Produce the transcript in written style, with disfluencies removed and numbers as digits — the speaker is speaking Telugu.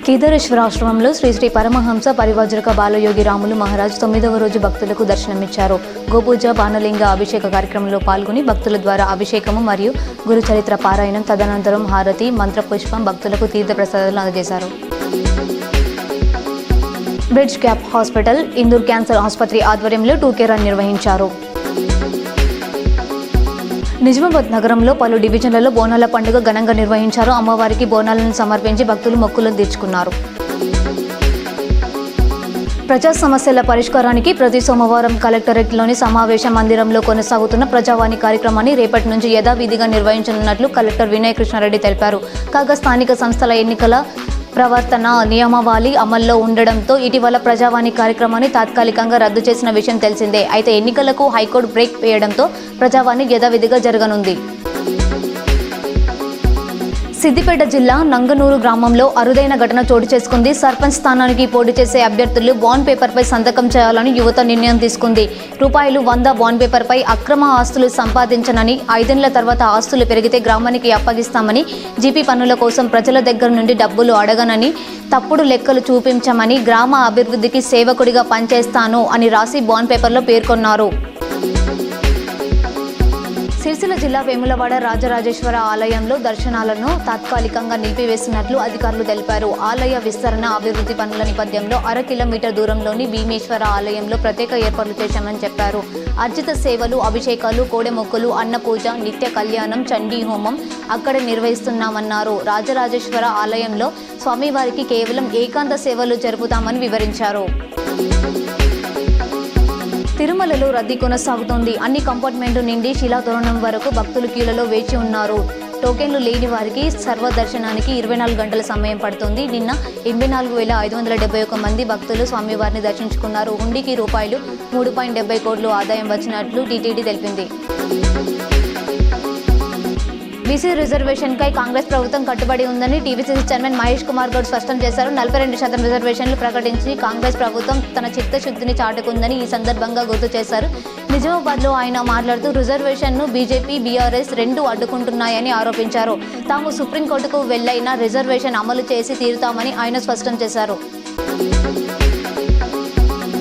కేదారేశ్వర ఆశ్రమంలో శ్రీ శ్రీ పరమహంస పరివ్రాజక బాలయోగి రాములు మహారాజ్ 9వ రోజు భక్తులకు దర్శనమిచ్చారు. గోపూజ, బాణలింగ అభిషేక కార్యక్రమంలో పాల్గొని భక్తుల ద్వారా అభిషేకము మరియు గురు చరిత్ర పారాయణం, తదనంతరం హారతి, మంత్రపుష్పం భక్తులకు తీర్థప్రసాదాలు అందజేశారు. Bridge gap hospital, Indur cancer ఆసుపత్రి ఆధ్వర్యంలో 2K రన్ నిర్వహించారు. నిజామాబాద్ నగరంలో పలు డివిజన్లలో బోనాల పండుగ ఘనంగా నిర్వహించారు. అమ్మవారికి బోనాలను సమర్పించి భక్తులు మొక్కులను తీర్చుకున్నారు. ప్రజా సమస్యల పరిష్కారానికి ప్రతి సోమవారం కలెక్టరేట్లోని సమావేశ మందిరంలో కొనసాగుతున్న ప్రజావాణి కార్యక్రమాన్ని రేపటి నుంచి యథావిధిగా నిర్వహించనున్నట్లు కలెక్టర్ వినయ్ కృష్ణారెడ్డి తెలిపారు. కాగా స్థానిక సంస్థల ఎన్నికల ప్రవర్తన నియమావళి అమల్లో ఉండడంతో ఇటీవల ప్రజావాణి కార్యక్రమాన్ని తాత్కాలికంగా రద్దు చేసిన విషయం తెలిసిందే. అయితే ఎన్నికలకు హైకోర్టు బ్రేక్ వేయడంతో ప్రజావాణి యథావిధిగా జరగనుంది. సిద్దిపేట జిల్లా నంగనూరు గ్రామంలో అరుదైన ఘటన చోటు చేసుకుంది. సర్పంచ్ స్థానానికి పోటీ చేసే అభ్యర్థులు బాండ్ పేపర్పై సంతకం చేయాలని యువత నిర్ణయం తీసుకుంది. ₹100 బాండ్ పేపర్పై అక్రమ ఆస్తులు సంపాదించనని, 5 ఏళ్ల తర్వాత ఆస్తులు పెరిగితే గ్రామానికి అప్పగిస్తామని, జీపీ పన్నుల కోసం ప్రజల దగ్గర నుండి డబ్బులు అడగనని, తప్పుడు లెక్కలు చూపించమని, గ్రామ అభివృద్ధికి సేవకుడిగా పనిచేస్తాను అని రాసి బాండ్ పేపర్లో పేర్కొన్నారు. సిరిసిల్ల జిల్లా వేములవాడ రాజరాజేశ్వర ఆలయంలో దర్శనాలను తాత్కాలికంగా నిలిపివేసినట్లు అధికారులు తెలిపారు. ఆలయ విస్తరణ, అభివృద్ధి పనుల నేపథ్యంలో 1/2 కిలోమీటర్ దూరంలోని భీమేశ్వర ఆలయంలో ప్రత్యేక ఏర్పాట్లు చేశామని చెప్పారు. అర్జిత సేవలు, అభిషేకాలు, కోడెమొక్కులు, అన్నపూజ, నిత్య కళ్యాణం, చండీ హోమం అక్కడే నిర్వహిస్తున్నామన్నారు. రాజరాజేశ్వర ఆలయంలో స్వామివారికి కేవలం ఏకాంత సేవలు జరుపుతామని వివరించారు. తిరుమలలో రద్దీ కొనసాగుతోంది. అన్ని కంపార్ట్మెంట్లు నిండి శిలాతోరణం వరకు భక్తులు క్యూలలో వేచి ఉన్నారు. టోకెన్లు లేని వారికి సర్వదర్శనానికి 24 గంటల సమయం పడుతుంది. నిన్న 84,571 మంది భక్తులు స్వామివారిని దర్శించుకున్నారు. హుండీకి ₹3.70 కోట్లు ఆదాయం వచ్చినట్లు టీటీడీ తెలిపింది. బీసీ రిజర్వేషన్కై కాంగ్రెస్ ప్రభుత్వం కట్టుబడి ఉందని టీపీసీసీ చైర్మన్ మహేష్ కుమార్ గౌడ్ స్పష్టం చేశారు. 42% రిజర్వేషన్లు ప్రకటించి కాంగ్రెస్ ప్రభుత్వం తన చిత్తశుద్ధిని చాటుకుందని ఈ సందర్భంగా గుర్తు చేశారు. నిజామాబాద్లో ఆయన మాట్లాడుతూ రిజర్వేషన్ను బీజేపీ, బీఆర్ఎస్ రెండూ అడ్డుకుంటున్నాయని ఆరోపించారు. తాము సుప్రీంకోర్టుకు వెళ్లైనా రిజర్వేషన్ అమలు చేసి తీరుతామని ఆయన స్పష్టం చేశారు.